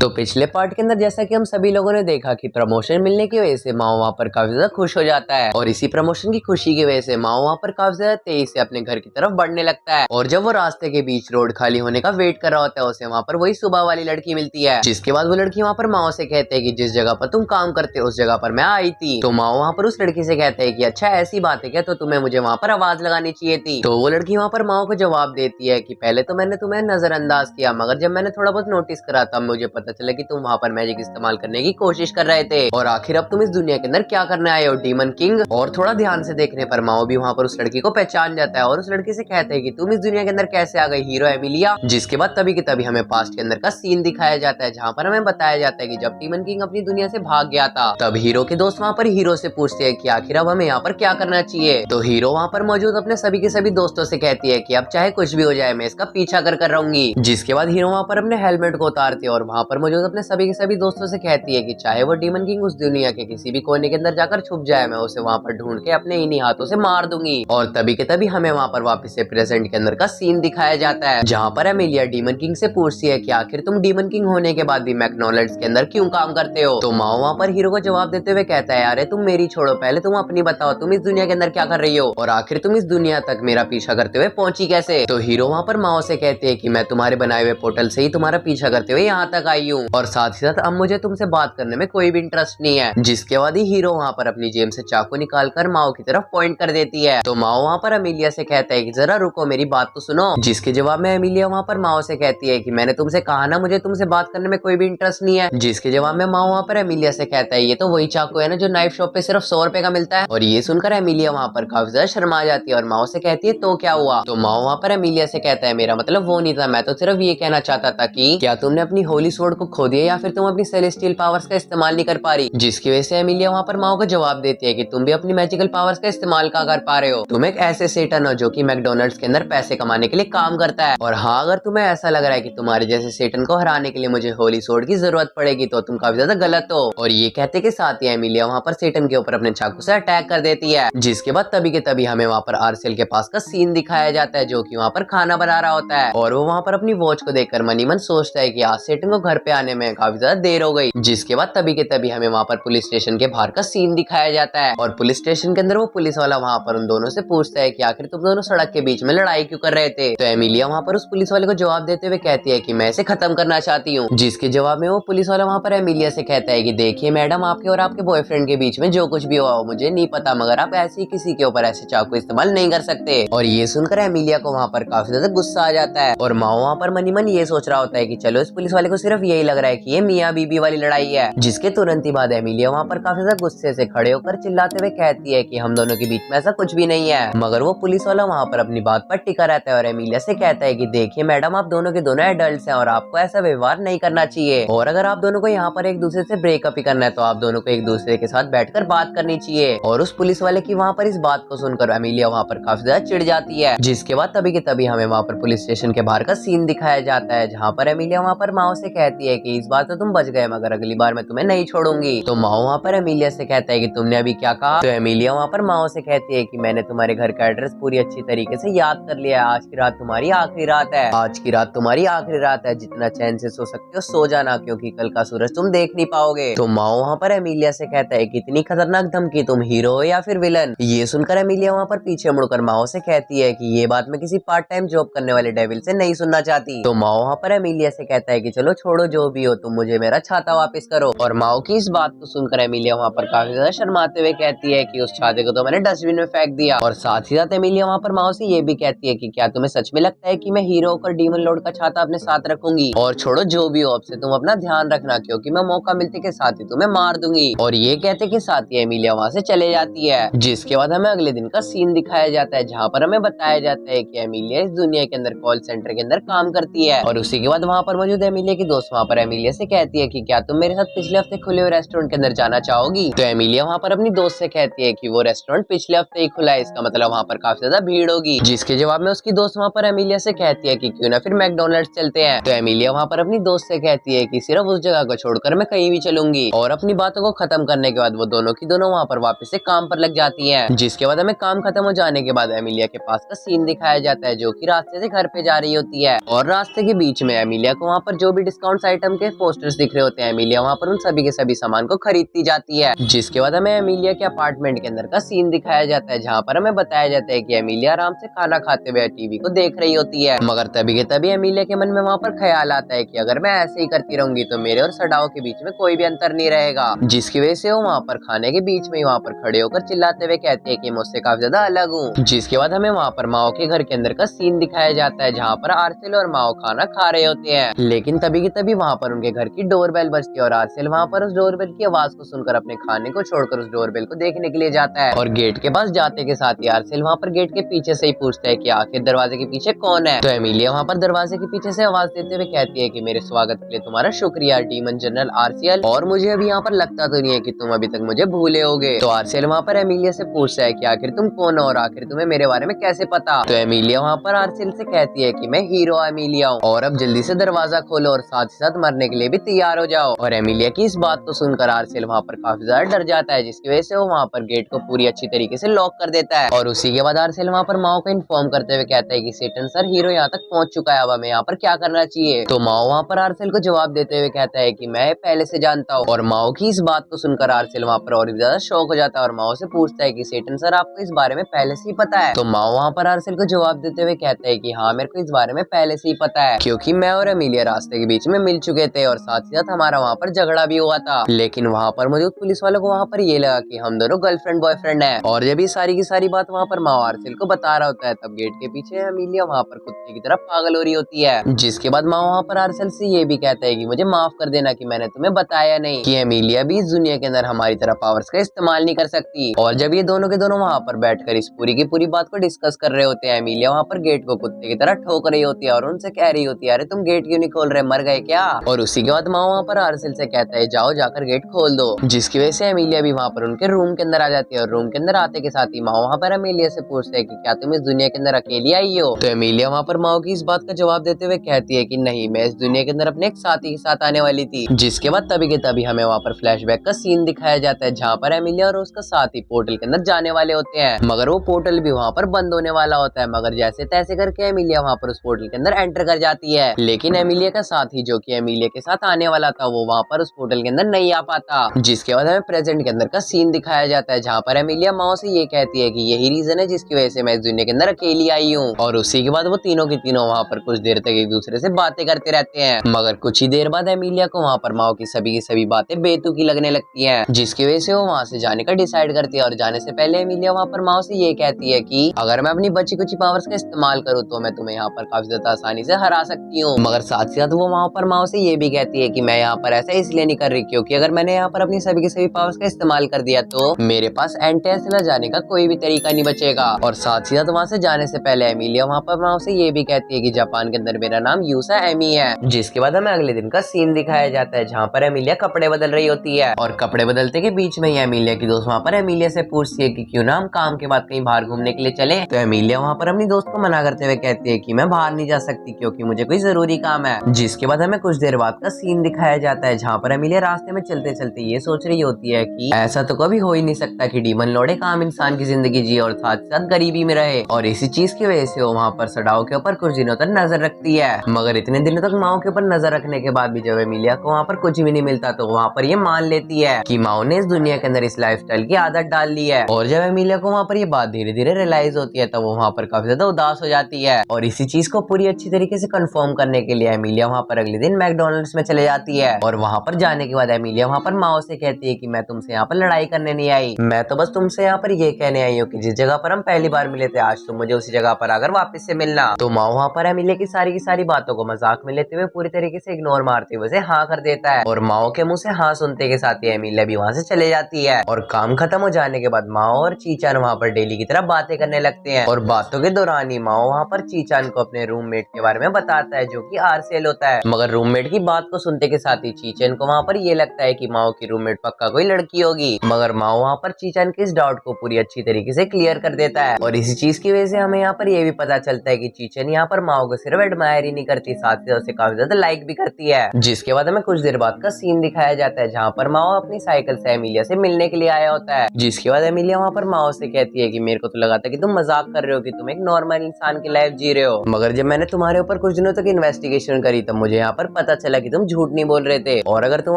तो पिछले पार्ट के अंदर जैसा कि हम सभी लोगों ने देखा कि प्रमोशन मिलने की वजह से माओ वहाँ पर काफी ज्यादा खुश हो जाता है और इसी प्रमोशन की खुशी की वजह से माओ वहाँ पर काफी ज्यादा तेजी से अपने घर की तरफ बढ़ने लगता है। और जब वो रास्ते के बीच रोड खाली होने का वेट कर रहा होता है उसे वहाँ पर वही सुबह वाली लड़की मिलती है, जिसके बाद वो लड़की वहाँ पर माओ से कहते हैं कि जिस जगह पर तुम काम करते हो उस जगह पर मैं आई थी। तो माओ वहाँ पर उस लड़की से कहते हैं कि अच्छा ऐसी बात है क्या, तो तुम्हें मुझे वहाँ पर आवाज लगानी चाहिए थी। तो वो लड़की वहाँ पर माओ को जवाब देती है कि पहले तो मैंने तुम्हें नजरअंदाज किया, मगर जब मैंने थोड़ा बहुत नोटिस करा तब मुझे पता चला कि तुम वहाँ पर मैजिक इस्तेमाल करने की कोशिश कर रहे थे और आखिर अब तुम इस दुनिया के अंदर क्या करने आए हो, डीमन किंग। और थोड़ा ध्यान से देखने पर माओ भी वहाँ पर उस लड़की को पहचान जाता है और उस लड़की से कहते हैं कि तुम इस दुनिया के अंदर कैसे आ गई हीरो एमिलिया। जिसके बाद तभी के तभी हमें पास्ट के अंदर का सीन दिखाया जाता है जहाँ पर हमें बताया जाता है कि जब डीमन किंग अपनी दुनिया से भाग गया था तब हीरो के दोस्त वहाँ पर हीरो से पूछते हैं कि आखिर अब हमें यहाँ पर क्या करना चाहिए। तो हीरो वहाँ पर मौजूद अपने सभी के सभी दोस्तों से कहती है कि अब चाहे कुछ भी हो जाए मैं इसका पीछा कर रहूंगी। जिसके बाद हीरो वहाँ पर अपने हेलमेट को उतारती है और वहाँ पर मौजूद अपने सभी के सभी दोस्तों से कहती है कि चाहे वो डीमन किंग उस दुनिया के किसी भी कोने के अंदर जाकर छुप जाए मैं उसे वहाँ पर ढूंढ के अपने इन्हीं हाथों से मार दूंगी। और तभी के तभी हमें वहाँ पर वापस से प्रेजेंट के अंदर का सीन दिखाया जाता है जहाँ पर एमिलिया डीमन किंग से पूछती है कि आखिर तुम डीमन किंग होने के बाद भी मैकडॉनल्ड्स के अंदर क्यों काम करते हो। तो माओ वहाँ पर हीरो को जवाब देते हुए कहता है अरे तुम मेरी छोड़ो, पहले तुम अपनी बताओ तुम इस दुनिया के अंदर क्या कर रही हो और आखिर तुम इस दुनिया तक मेरा पीछा करते हुए पहुंची कैसे। तो हीरो वहाँ पर माओ से कहते हैं कि मैं तुम्हारे बनाए हुए पोर्टल से ही तुम्हारा पीछा करते हुए यहाँ तक आई हूँ और साथ ही साथ अब मुझे तुमसे बात करने में कोई भी इंटरेस्ट नहीं है। जिसके बाद ही हीरो वहाँ पर अपनी जेब से चाकू निकालकर माओ की तरफ पॉइंट कर देती है। तो माओ वहाँ पर एमिलिया से कहता है कि जरा रुको मेरी बात तो सुनो। जिसके जवाब में एमिलिया वहाँ पर माओ से कहती है कि मैंने तुमसे कहा ना मुझे तुमसे बात करने में कोई भी इंटरेस्ट नहीं है। जिसके जवाब में माओ वहाँ पर एमिलिया से कहता है ये तो वही चाकू है ना जो नाइफ शॉप पे सिर्फ 100 रुपए का मिलता है। और ये सुनकर एमिलिया वहाँ पर काफी ज्यादा शर्मा जाती है और माओ से कहती है तो क्या हुआ। तो माओ वहाँ पर एमिलिया से कहता है मेरा मतलब वो नहीं था, मैं तो सिर्फ ये कहना चाहता था कि क्या तुमने अपनी होली स्वॉर्ड को खो दिया या फिर तुम अपनी सेलेस्टियल पावर्स का इस्तेमाल नहीं कर पा रही। जिसकी वजह से एमिलिया वहाँ पर माओ को जवाब देती है कि तुम भी अपनी मैजिकल पावर्स का इस्तेमाल क्या कर पा रहे हो, तुम एक ऐसे सेटन हो जो कि मैकडॉनल्ड्स के अंदर पैसे कमाने के लिए काम करता है। और हाँ अगर तुम्हें ऐसा लग रहा है कि तुम्हारे जैसे सेटन को हराने के लिए मुझे होली स्वॉर्ड की जरूरत पड़ेगी तो तुम काफी ज्यादा गलत हो। और ये कहते के साथ ही एमिलिया वहाँ पर सेटन के ऊपर अपने चाकू से अटैक कर देती है। जिसके बाद तभी के तभी हमें वहाँ पर आरसेल के पास का सीन दिखाया जाता है जो कि वहाँ पर खाना बना रहा होता है और वो वहाँ पर अपनी वॉच को देखकर मनी मन सोचता है कि आज सेटन को घर पे आने में काफी ज्यादा देर हो गई। जिसके बाद तभी के तभी हमें वहाँ पर पुलिस स्टेशन के बाहर का सीन दिखाया जाता है और पुलिस स्टेशन के अंदर वो पुलिस वाला वहाँ पर उन दोनों से पूछता है कि आखिर तुम दोनों सड़क के बीच में लड़ाई क्यों कर रहे थे। तो एमिलिया वहाँ पर उस पुलिस वाले को जवाब देते हुए कहती है कि मैं इसे खत्म करना चाहती हूँ। जिसके जवाब में वो पुलिस वाला वहाँ पर एमिलिया से कहता है कि देखिए मैडम आपके और आपके बॉयफ्रेंड के बीच में जो कुछ भी हुआ मुझे नहीं पता, मगर आप ऐसे ही किसी के ऊपर ऐसे चाकू इस्तेमाल नहीं कर सकते। और ये सुनकर एमिलिया को वहाँ पर काफी ज्यादा गुस्सा आ जाता है और माओ वहाँ पर मनी मन ये सोच रहा होता है कि चलो इस पुलिस वाले को सिर्फ यही लग रहा है कि ये मियाँ बीबी वाली लड़ाई है। जिसके तुरंत ही बाद एमिलिया वहाँ पर काफी ज्यादा गुस्से से खड़े होकर चिल्लाते हुए कहती है कि हम दोनों के बीच में ऐसा कुछ भी नहीं है। मगर वो पुलिस वाला वहाँ पर अपनी बात पर टिका रहता है और एमिलिया से कहता है कि देखिए मैडम आप दोनों के दोनों एडल्ट्स हैं और आपको ऐसा व्यवहार नहीं करना चाहिए और अगर आप दोनों को यहाँ पर एक दूसरे से ब्रेकअप ही करना है तो आप दोनों को एक दूसरे के साथ बैठकर बात करनी चाहिए। और उस पुलिस वाले की वहाँ पर इस बात को सुनकर एमिलिया वहाँ पर काफी ज्यादा चिढ़ जाती है। जिसके बाद तभी के तभी हमें वहाँ पर पुलिस स्टेशन के बाहर का सीन दिखाया जाता है जहाँ पर एमिलिया वहाँ पर माओ से कहती है कि इस बार तो तुम बच गए मगर अगली बार मैं तुम्हें नहीं छोड़ूंगी। तो माओ वहाँ पर एमिलिया से कहता है कि तुमने अभी क्या कहा। तो एमिलिया वहाँ पर माओ से कहती है कि मैंने तुम्हारे घर का एड्रेस पूरी अच्छी तरीके से याद कर लिया है, आज की रात तुम्हारी आखिरी रात है, आज की रात तुम्हारी आखिरी रात है, जितना चैन से सो सकते हो सो जाना क्योंकि कल का सूरज तुम देख नहीं पाओगे। तो माओ वहाँ पर एमिलिया से कहता है कि इतनी खतरनाक धमकी, तुम हीरो हो या फिर विलन। ये सुनकर एमिलिया वहाँ पर पीछे मुड़कर माओ से कहती है कि ये बात मैं किसी पार्ट टाइम जॉब करने वाले डेविल से नहीं सुनना चाहती। तो माओ वहाँ पर एमिलिया से कहता है कि चलो छोड़ो जो भी हो, तुम मुझे मेरा छाता वापस करो। और माओ की इस बात को सुनकर एमिलिया वहाँ पर काफी ज्यादा शर्माते हुए कहती है कि उस छाते को तो मैंने डस्टबिन में फेंक दिया। और साथ ही साथ एमिलिया वहाँ पर माओ से ये भी कहती है कि क्या तुम्हें सच में लगता है कि मैं हीरो होकर डीमन लॉर्ड का छाता अपने साथ रखूंगी। और छोड़ो जो भी हो, अब से तुम अपना ध्यान रखना क्योंकि मैं मौका मिलते के साथ ही तुम्हें मार दूंगी। और ये कहते के साथ ही एमिलिया वहाँ से चले जाती है। जिसके बाद हमें अगले दिन का सीन दिखाया जाता है जहाँ पर हमें बताया जाता है कि एमिलिया इस दुनिया के अंदर कॉल सेंटर के अंदर काम करती है। और उसी के बाद वहाँ पर मौजूद एमिलिया की दोस्त वहाँ पर एमिलिया से कहती है कि क्या तुम मेरे साथ पिछले हफ्ते खुले हुए रेस्टोरेंट के अंदर जाना चाहोगी। तो एमिलिया वहाँ पर अपनी दोस्त से कहती है कि वो रेस्टोरेंट पिछले हफ्ते ही खुला है, इसका मतलब वहाँ पर काफी ज्यादा भीड़ होगी। जिसके जवाब में उसकी दोस्त वहाँ पर एमिलिया से कहती है कि क्यों ना फिर मैकडॉनल्ड्स चलते हैं। तो एमिलिया वहाँ पर अपनी दोस्त से कहती है कि सिर्फ उस जगह को छोड़कर मैं कहीं भी चलूंगी। और अपनी बातों को खत्म करने के बाद वो दोनों की दोनों वहाँ पर वापस से काम पर लग जाती हैं। जिसके बाद हमें काम खत्म हो जाने के बाद एमिलिया के पास का सीन दिखाया जाता है जो कि रास्ते से घर पे जा रही होती है। और रास्ते के बीच में एमिलिया को वहाँ पर जो भी डिस्काउंट आइटम के पोस्टर्स दिख रहे होते हैं। एमिलिया वहाँ पर उन सभी के सभी सामान को खरीदती जाती है, जिसके बाद हमें एमिलिया के अपार्टमेंट के अंदर का सीन दिखाया जाता है, जहाँ पर हमें बताया जाता है कि एमिलिया आराम से खाना खाते हुए टीवी को देख रही होती है। मगर तभी के तभी एमिलिया के मन में वहाँ पर ख्याल आता है कि अगर मैं ऐसे ही करती रहूंगी तो मेरे और सडाओ के बीच में कोई भी अंतर नहीं रहेगा, जिसकी वजह से वो वहाँ पर खाने के बीच में वहाँ पर खड़े होकर चिल्लाते हुए कहते हैं कि मैं उससे काफी ज्यादा अलग हूँ। जिसके बाद हमें वहाँ पर माओ के घर के अंदर का सीन दिखाया जाता है, जहाँ पर आर्सेल और माओ खाना खा रहे होते हैं। लेकिन तभी की तभी वहाँ पर उनके घर की डोरबेल बजती है और आर्सेल वहाँ पर उस डोरबेल की आवाज को सुनकर अपने खाने को छोड़कर उस डोरबेल को देखने के लिए जाता है। और गेट के पास जाते के साथ ही आर्सेल वहाँ पर गेट के पीछे से ही पूछता है कि आखिर दरवाजे के पीछे कौन है। तो एमिलिया वहाँ पर दरवाजे के पीछे से आवाज देते हुए कहती है कि मेरे स्वागत के लिए तुम्हारा शुक्रिया डीमन जनरल आर्सियल, और मुझे अभी यहाँ पर लगता तो नहीं है कि तुम अभी तक मुझे भूले होगे। तो आर्सियल वहाँ पर एमिलिया से पूछता है कि आखिर तुम कौन हो और आखिर तुम्हें मेरे बारे में कैसे पता। तो एमिलिया वहाँ पर आर्सियल से कहती है कि मैं हीरो एमिलिया हूँ और अब जल्दी से दरवाजा खोलो और साथ ही साथ मरने के लिए भी तैयार हो जाओ। और एमिलिया की इस बात को सुनकर आर्सियल वहाँ पर काफी ज्यादा डर जाता है, जिसकी वजह से वो वहाँ पर गेट को पूरी अच्छी तरीके से लॉक कर देता है। और उसी के बाद आर्सियल वहाँ पर माओ को इन्फॉर्म करते हुए कहता है कि सेटन सर हीरो यहाँ तक पहुंच चुका है, अब हमें यहाँ पर क्या करना चाहिए। तो माओ वहाँ पर आर्सियल को जवाब देते हुए कहता है कि मैं पहले से जानता हूँ। और माओ की इस बात को सुनकर आर्सियल वहाँ पर और भी ज्यादा शौक हो जाता है और माओ से पूछता है कि सेटन सर आपको इस बारे में पहले से ही पता है। तो माओ वहाँ पर आर्सियल को जवाब देते हुए कहता है कि हाँ मेरे को इस बारे में पहले से ही पता है, क्योंकि मैं और एमिलिया रास्ते के बीच में मिल चुके थे और साथ ही साथ हमारा वहाँ पर झगड़ा भी हुआ था। लेकिन वहाँ पर मौजूद पुलिस वालों को वहाँ पर ये लगा कि हम दोनों गर्लफ्रेंड बॉयफ्रेंड है। और जब ये सारी की सारी बात वहाँ पर माओ आर्सियल को बता रहा होता है, तब गेट के पीछे एमिलिया वहाँ पर कुत्ते की तरह पागल हो रही होती है। जिसके बाद माओ वहाँ पर आर्सियल से ये भी कहता है कि मुझे माफ कर देना कि मैंने तुम्हें बताया नहीं कि एमिलिया भी इस दुनिया के अंदर हमारी तरह पावर्स का इस्तेमाल नहीं कर सकती। और जब ये दोनों के दोनों वहाँ पर बैठकर इस पूरी की पूरी बात को डिस्कस कर रहे होते हैं, एमिलिया वहाँ पर गेट को कुत्ते की तरह ठोक रही होती है और उनसे कह रही होती है अरे तुम गेट क्यों नहीं खोल रहे, मर गए क्या। और उसी के बाद माओ वहाँ पर आर्सियल से कहता है जाओ जाकर गेट खोल दो, जिसकी वजह से एमिलिया भी वहाँ पर उनके रूम के अंदर आ जाती है। और रूम के अंदर आते के साथ ही माओ वहाँ पर एमिलिया से पूछते है कि क्या तुम इस दुनिया के अंदर अकेली आई हो। तो एमिलिया वहाँ पर माओ की इस बात का जवाब देते हुए कहती है कि नहीं, मैं इस दुनिया के अंदर अपने एक साथी के साथ आने वाली थी। जिसके बाद तभी के तभी हमें वहाँ पर फ्लैशबैक का सीन दिखाया जाता है, जहाँ पर एमिलिया और उसका साथी पोर्टल के अंदर जाने वाले होते हैं, मगर वो पोर्टल भी वहाँ पर बंद होने वाला होता है। मगर जैसे तैसे करके एमिलिया वहाँ पर उस पोर्टल के अंदर एंटर कर जाती है, लेकिन एमिलिया का साथी जो कि एमिलिया के साथ आने वाला था वो वहाँ पर उस पोर्टल के अंदर नहीं आ पाता। जिसके बाद हमें प्रेजेंट के अंदर का सीन दिखाया जाता है, जहाँ पर एमिलिया माओ से ये कहती है कि यही रीजन है जिसकी वजह से मैं इस दुनिया के अंदर अकेली आई हूँ। और उसी के बाद वो तीनों की तीनों वहाँ पर कुछ देर तक एक दूसरे से बातें करते रहते हैं, मगर कुछ ही देर बाद एमिलिया को वहाँ पर माओ की सभी बातें बेतुकी लगने लगती हैं, जिसकी वजह से वो वहाँ से जाने का डिसाइड करती है। और जाने से पहले एमिलिया वहाँ पर माओ से ये कहती है कि अगर मैं अपनी बची कुछ पावर्स का इस्तेमाल करूँ तो मैं तुम्हें यहाँ पर काफी ज्यादा आसानी से हरा सकती हूँ। मगर साथ ही साथ वो वहाँ पर माओ से ये भी कहती है कि मैं यहाँ पर ऐसा इसलिए नहीं कर रही क्योंकि अगर मैंने यहाँ पर अपनी सभी की सभी पावर्स का इस्तेमाल कर दिया तो मेरे पास एंटेसिला जाने का कोई भी तरीका नहीं बचेगा। और साथ ही साथ वहाँ से जाने से पहले एमिलिया वहाँ पर माओ से ये भी कहती है कि जापान के अंदर मेरा नाम यूसा एमी है। जिसके बाद हमें अगले दिन का सीन दिखाया जाता है, जहाँ पर एमिलिया कपड़े बदल रही होती है और कपड़े बदलते के बीच में ही एमिलिया की दोस्त वहाँ पर एमिलिया से पूछती है कि क्यों ना हम काम के बाद कहीं बाहर घूमने के लिए चले। तो एमिलिया वहाँ पर अपनी दोस्त को मना करते हुए कहती है कि मैं बाहर नहीं जा सकती क्योंकि मुझे कोई जरूरी काम है। जिसके बाद हमें कुछ देर बाद का सीन दिखाया जाता है, जहाँ पर एमिलिया रास्ते में चलते चलते ये सोच रही होती है कि ऐसा तो कभी हो ही नहीं सकता कि डीमन लॉर्ड एक आम इंसान की जिंदगी जिए और साथ साथ गरीबी में रहे। और इसी चीज की वजह से वो वहाँ पर सडाओ के ऊपर कुछ दिनों तक नजर रखती है। मगर इतने दिनों तक माओ के ऊपर नजर रखने के बाद भी जब एमिलिया को वहाँ पर कुछ भी नहीं मिलता तो वहाँ पर ये मान लेती है कि माओ ने इस दुनिया के अंदर इस लाइफस्टाइल की आदत डाल ली है। और जब एमिलिया को वहाँ पर ये बात धीरे धीरे रियलाइज होती है तब वो वहाँ पर काफी ज्यादा उदास हो जाती है। और इसी चीज को पूरी अच्छी तरीके से कंफर्म करने के लिए एमिलिया वहाँ पर अगले दिन मैकडोनल्ड्स में चले जाती है। और वहाँ पर जाने के बाद एमिलिया वहाँ पर माओ से कहती है कि मैं तुमसे यहाँ पर लड़ाई करने नहीं आई, मैं तो बस तुमसे यहाँ पर ये कहने आई हूँ कि जिस जगह पर हम पहली बार मिले थे आज तुम मुझे उसी जगह पर आकर वापस से मिलना। तो माओ वहाँ पर एमिलिया की सारी बातों को मजाक में लेते हुए पूरी तरीके से इग्नोर मारते हुए हाँ कर देता है। और माओ के मुंह से हाँ सुनते के साथ ही एमिलिया भी वहाँ से चले जाती है। और काम खत्म हो जाने के बाद माओ और चीचान वहाँ पर डेली की तरह बातें करने लगते हैं। और बातों के दौरान ही माओ वहाँ पर चीचान को अपने रूममेट के बारे में बताता है जो कि आर्सेल होता है। मगर रूममेट की बात को सुनते के साथ ही चीचान को वहाँ पर ये लगता है कि माओ की रूममेट पक्का कोई लड़की होगी। मगर माओ वहाँ पर चीचान के इस डाउट को पूरी अच्छी तरीके से क्लियर कर देता है। और इसी चीज की वजह से हमें यहाँ पर ये भी पता चलता है कि चीचन यहाँ पर माओ को सिर्फ एडमायर ही नहीं करती, साथ ही उसे काफी ज्यादा लाइक भी करती है। जिसके बाद हमें कुछ देर बाद का सीन दिखाया जाता है, जहाँ पर माओ अपनी साइकिल से एमिलिया से मिलने के लिए आया होता है। जिसके बाद एमिलिया वहाँ पर माओ से कहती है कि मेरे को तो लगा था कि तुम मजाक कर रहे हो कि तुम एक नॉर्मल इंसान की लाइफ जी रहे हो, मगर जब मैंने तुम्हारे ऊपर कुछ दिनों तक इन्वेस्टिगेशन करी तब मुझे यहाँ पर पता चला कि तुम झूठ नहीं बोल रहे थे, और अगर तुम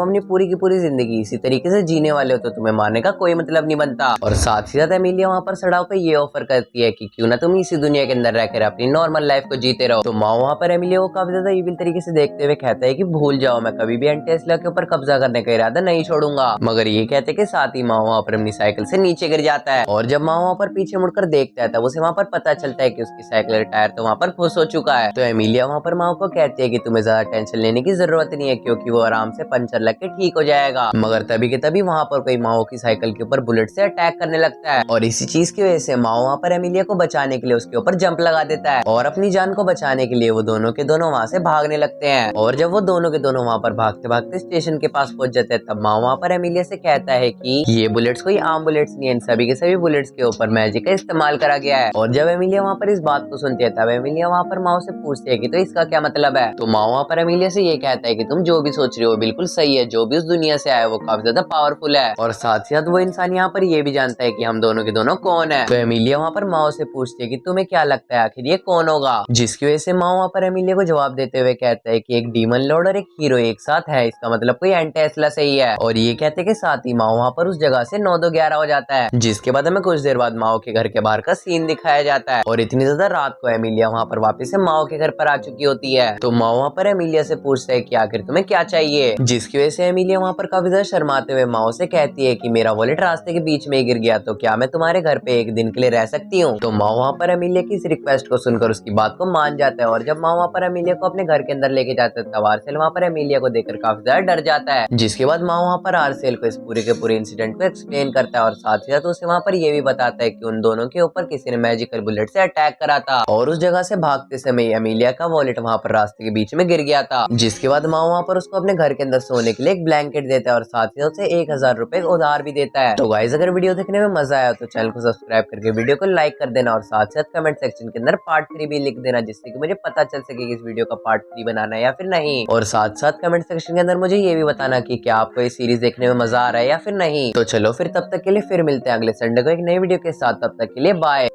अपनी पूरी की पूरी जिंदगी इसी तरीके से जीने वाले हो तो तुम्हें मारने का कोई मतलब नहीं बनता। और साथ ही साथ एमिलिया वहाँ पर सड़ाओ को ये ऑफर करती है कि क्यों ना तुम इसी दुनिया के अंदर रहकर अपनी नॉर्मल लाइफ को जीते रहो। तो माओ वहाँ पर एमिलिया को काफी ज्यादा इविल तरीके से देखते हुए कहता है कि भूल जाओ, मैं कभी भी एंटी टेस्ला के ऊपर कब्जा करने का इरादा नहीं छोड़ूंगा। मगर ये कहते के साथ ही माओ वहाँ पर अपनी साइकिल से नीचे गिर जाता है, और जब माओ वहाँ पर पीछे मुड़कर देखता है तब उसे वहाँ पर पता चलता है कि उसकी साइकिल का टायर तो वहाँ पर फुस हो चुका है। तो एमिलिया वहाँ पर माओ को कहती है कि तुम्हें ज्यादा टेंशन लेने की जरूरत नहीं है, क्योंकि वो आराम से पंचर लग के ठीक हो जाएगा। मगर तभी के तभी वहाँ पर कोई माओ की साइकिल के ऊपर बुलेट से अटैक करने लगता है, और इसी चीज की वजह से माओ वहाँ पर एमिलिया को बचाने के लिए उसके ऊपर जंप लगा देता है, और अपनी जान को बचाने के लिए वो दोनों के दोनों वहाँ से भागने लगते हैं। और जब वो दोनों के दोनों वहाँ पर भागते भागते स्टेशन के पास पहुंच जाते हैं तब माओ वहाँ पर एमिलिया से कहता है कि ये बुलेट्स कोई आम बुलेट्स नहीं है, इन सभी के सभी बुलेट्स के ऊपर मैजिक का इस्तेमाल करा गया है। और जब एमिलिया वहाँ पर इस बात को सुनती है तब एमिलिया वहाँ पर माओ से पूछती है कि तो इसका क्या मतलब है। तो माओ वहाँ पर एमिलिया से ये कहता है कि तुम जो भी सोच रहे हो बिल्कुल सही है, जो भी उस दुनिया से आया वो काफी ज्यादा पावरफुल है, और साथ ही साथ वो इंसान यहाँ पर ये भी जानता है कि हम दोनों के दोनों कौन है। तो एमिलिया वहाँ पर माओ से पूछती है कि तुम्हें क्या लगता है आखिर ये कौन होगा, जिसकी वजह से माओ वहाँ पर एमिलिया को जवाब देते हुए कहता है कि एक डीमन लॉर्ड और एक हीरो एक साथ है, इसका मतलब कोई एंटी टेस्ला से ही है। और ये कहते के साथ ही माओ वहाँ पर उस जगह से 9-2-11 हो जाता है, जिसके बाद हमें कुछ देर बाद माओ के घर के बाहर का सीन दिखाया जाता है। और इतनी ज्यादा रात को एमिलिया वहाँ पर वापस से माओ के घर पर आ चुकी होती है। तो माओ वहाँ पर एमिलिया से पूछता है कि आखिर तुम्हें क्या चाहिए, जिसकी वजह से एमिलिया वहाँ पर काफी ज्यादा शर्माते हुए माओ से कहती है कि मेरा वॉलेट रास्ते के बीच में ही गिर गया, तो क्या मैं तुम्हारे घर पे एक दिन के लिए रह सकती हूँ। तो माओ वहाँ पर एमिलिया की इस रिक्वेस्ट को सुनकर उसकी बात को मान जाता है, और जब माओ वहाँ पर एमिलिया को अपने घर के अंदर लेके जाता है तब आर्सेल वहाँ पर एमिलिया को देखकर काफी ज्यादा डर जाता है, जिसके बाद माओ वहाँ पर आर्सेल को इस पूरे के पूरे इंसिडेंट को एक्सप्लेन करता है, और साथ ही साथ उसे वहाँ पर ये भी बताता है कि उन दोनों के ऊपर किसी ने मैजिकल बुलेट से अटैक करा था, और उस जगह से भागते समय एमिलिया का वॉलेट वहाँ पर रास्ते के बीच में गिर गया था। जिसके बाद माओ वहाँ पर उसको अपने घर के अंदर सोने के लिए एक ब्लैंकेट देता है, और साथ ही उसे 1000 रुपए उधार भी देता है। तो गाइस अगर वीडियो देखने में मजा आया तो चैनल को सब्सक्राइब करके वीडियो को लाइक कर देना, और साथ साथ कमेंट सेक्शन के अंदर पार्ट 3 भी लिख देना, जिससे कि मुझे पता चल सके कि इस वीडियो का पार्ट 3 बनाना है या फिर नहीं। और साथ साथ कमेंट सेक्शन के अंदर मुझे ये भी बताना कि क्या आपको ये सीरीज देखने में मजा आ रहा है या फिर नहीं। तो चलो फिर तब तक के लिए फिर मिलते हैं अगले संडे को एक नई वीडियो के साथ, तब तक के लिए बाय।